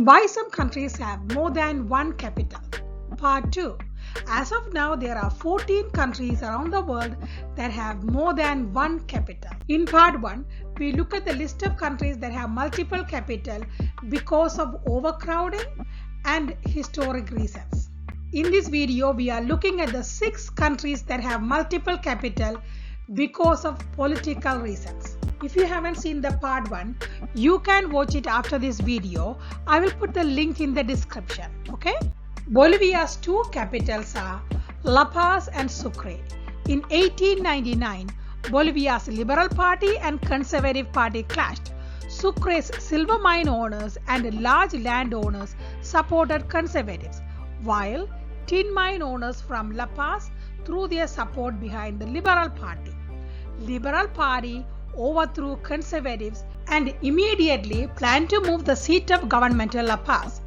Why some countries have more than one capital? Part 2. As of now, there are 14 countries around the world that have more than one capital. In Part 1, we look at the list of countries that have multiple capital because of overcrowding and historic reasons. In this video, we are looking at the 6 countries that have multiple capital because of political reasons. If you haven't seen the part 1, you can watch it after this video. I will put the link in the description. Okay? Bolivia's 2 capitals are La Paz and Sucre. In 1899, Bolivia's Liberal Party and Conservative Party clashed. Sucre's silver mine owners and large landowners supported conservatives, while tin mine owners from La Paz threw their support behind the Liberal Party. Liberal Party overthrew conservatives and immediately planned to move the seat of government to La Paz.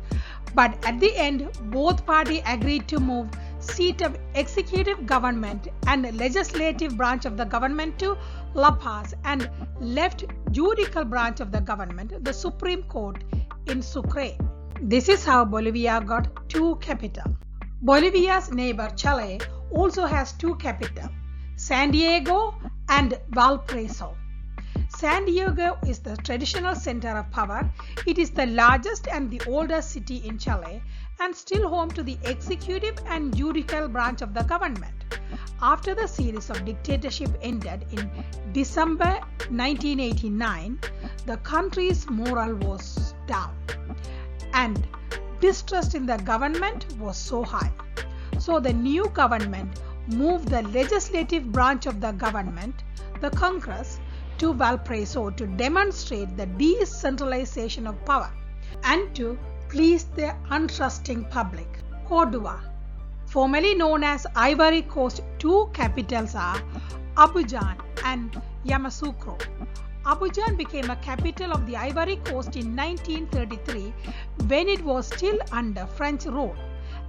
But at the end, both parties agreed to move seat of executive government and legislative branch of the government to La Paz and left judicial branch of the government, the Supreme Court, in Sucre. This is how Bolivia got 2 capitals. Bolivia's neighbor Chile also has 2 capitals, San Diego and Valparaiso. San Diego is the traditional center of power. It is the largest and the oldest city in Chile and still home to the executive and judicial branch of the government. After the series of dictatorship ended in December 1989, the country's morale was down and distrust in the government was so high. So the new government moved the legislative branch of the government, the Congress, to Valparaiso to demonstrate the decentralization of power and to please the untrusting public. Cordoba, formerly known as Ivory Coast, 2 capitals are Abidjan and Yamoussoukro. Abidjan became a capital of the Ivory Coast in 1933 when it was still under French rule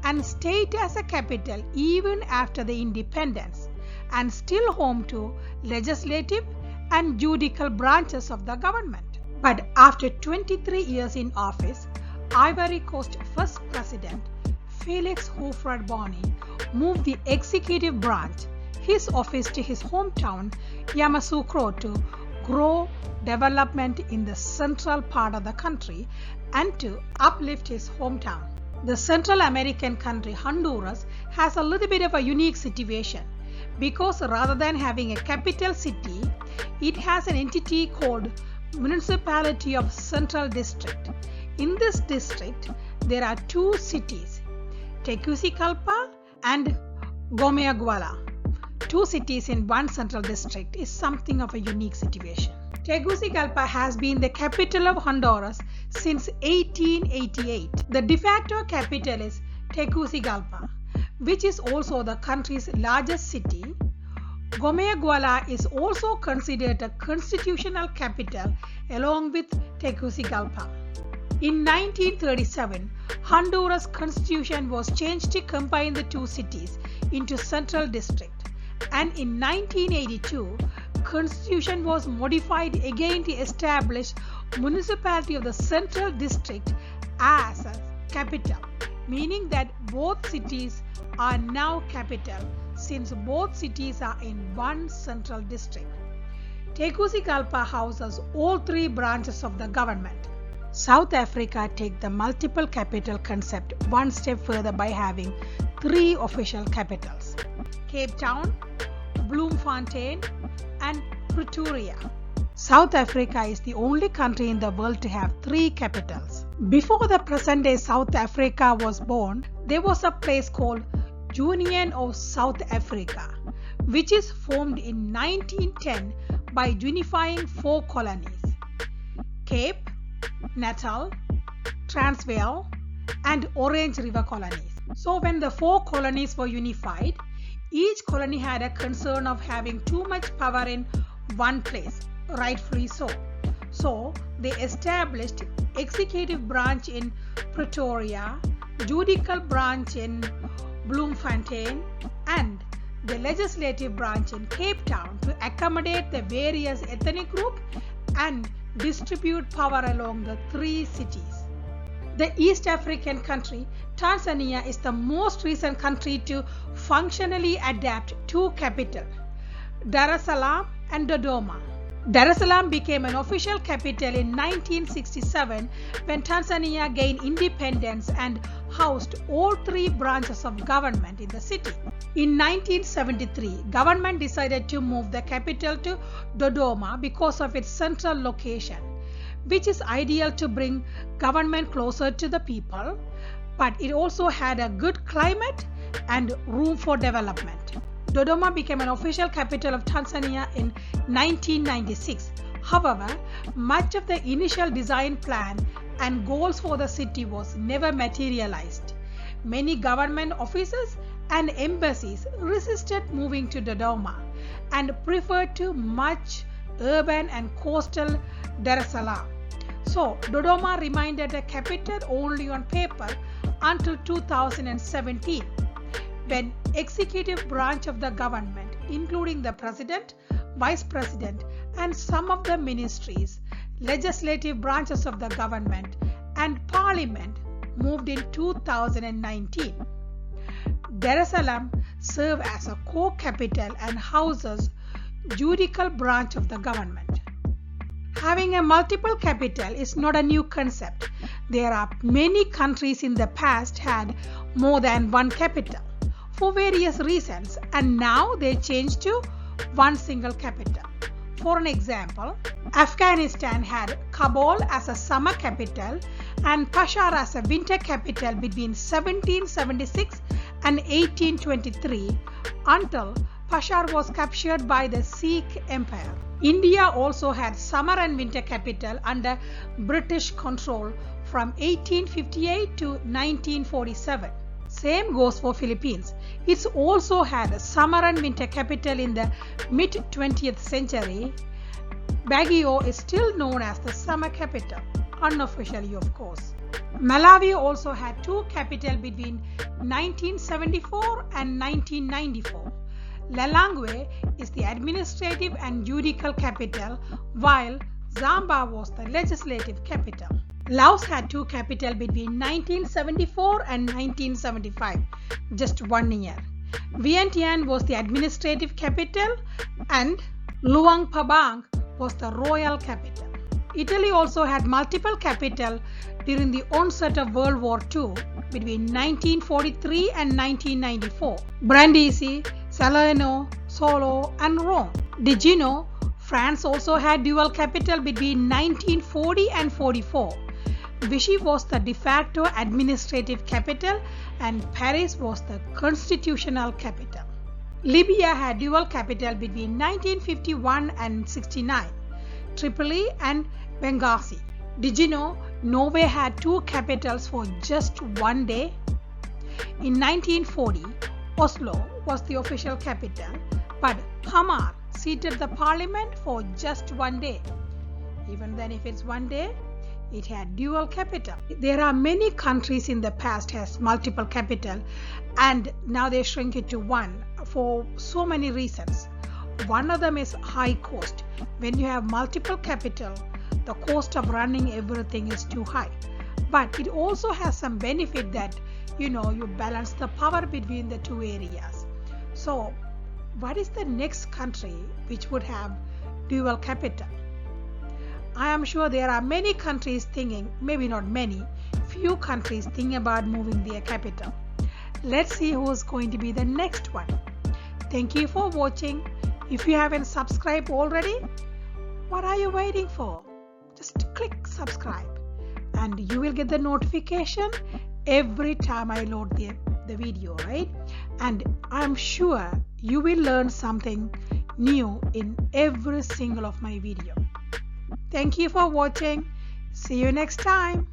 and stayed as a capital even after the independence and still home to legislative and judicial branches of the government. But after 23 years in office, Ivory Coast first president Felix Houphouët-Boigny moved the executive branch, his office, to his hometown Yamoussoukro to grow development in the central part of the country and to uplift his hometown. The Central American country Honduras has a little bit of a unique situation because rather than having a capital city, it has an entity called Municipality of Central District. In this district, there are 2 cities, Tegucigalpa and Gomeaguala. 2 cities in one central district is something of a unique situation. Tegucigalpa has been the capital of Honduras since 1888. The de facto capital is Tegucigalpa, which is also the country's largest city. Gomeaguala is also considered a constitutional capital along with Tegucigalpa. In 1937, Honduras constitution was changed to combine the 2 cities into central district, and in 1982, constitution was modified again to establish municipality of the central district as a capital, meaning that both cities are now capital since both cities are in one central district. Tegucigalpa houses all 3 branches of the government. South Africa takes the multiple capital concept one step further by having 3 official capitals: Cape Town, Bloemfontein, and Pretoria. South Africa is the only country in the world to have 3 capitals. Before the present-day South Africa was born, there was a place called Union of South Africa, which is formed in 1910 by unifying 4 colonies: Cape, Natal, Transvaal, and Orange River colonies. So when the 4 colonies were unified, each colony had a concern of having too much power in one place, rightfully so. So they established executive branch in Pretoria, judicial branch in Bloemfontein, and the legislative branch in Cape Town to accommodate the various ethnic groups and distribute power along the 3 cities. The East African country, Tanzania, is the most recent country to functionally adapt two capitals, Dar es Salaam and Dodoma. Dar es Salaam became an official capital in 1967 when Tanzania gained independence and housed all three branches of government in the city. In 1973, government decided to move the capital to Dodoma because of its central location, which is ideal to bring government closer to the people, but it also had a good climate and room for development. Dodoma became an official capital of Tanzania in 1996. However, much of the initial design plan and goals for the city was never materialized. Many government offices and embassies resisted moving to Dodoma and preferred to much urban and coastal Dar es Salaam. So, Dodoma remained a capital only on paper until 2017, when executive branch of the government, including the president, vice president, and some of the ministries, legislative branches of the government, and parliament moved in 2019. Dar es Salaam serves as a core capital and houses judicial branch of the government. Having a multiple capital is not a new concept. There are many countries in the past had more than one capital for various reasons, and now they changed to one single capital. For an example, Afghanistan had Kabul as a summer capital and Peshawar as a winter capital between 1776 and 1823 until Peshawar was captured by the Sikh Empire. India also had summer and winter capital under British control from 1858 to 1947. Same goes for Philippines. It also had a summer and winter capital in the mid-20th century. Baguio is still known as the summer capital, unofficially of course. Malawi also had two capitals between 1974 and 1994. Lilongwe is the administrative and judicial capital, while Zamba was the legislative capital. Laos had two capitals between 1974 and 1975, just 1 year. Vientiane was the administrative capital and Luang Prabang was the royal capital. Italy also had multiple capitals during the onset of World War II between 1943 and 1994. Brindisi, Salerno, Solo, and Rome. Did you know France also had dual capital between 1940 and 44? Vichy was the de facto administrative capital and Paris was the constitutional capital. Libya had dual capital between 1951 and 69, Tripoli and Benghazi. Did you know Norway had two capitals for just 1 day? In 1940, Oslo was the official capital, but Hamar seated the parliament for just 1 day. Even then, if it's 1 day, it had dual capital. There are many countries in the past has multiple capital and now they shrink it to one for so many reasons. One of them is high cost. When you have multiple capital, the cost of running everything is too high. But it also has some benefit that you balance the power between the two areas. So what is the next country which would have dual capital? I am sure there are many countries thinking, maybe not many, few countries thinking about moving their capital. Let's see who is going to be the next one. Thank you for watching. If you haven't subscribed already, what are you waiting for? Just click subscribe and you will get the notification every time I load the video, right? And I'm sure you will learn something new in every single of my video. Thank you for watching. See you next time.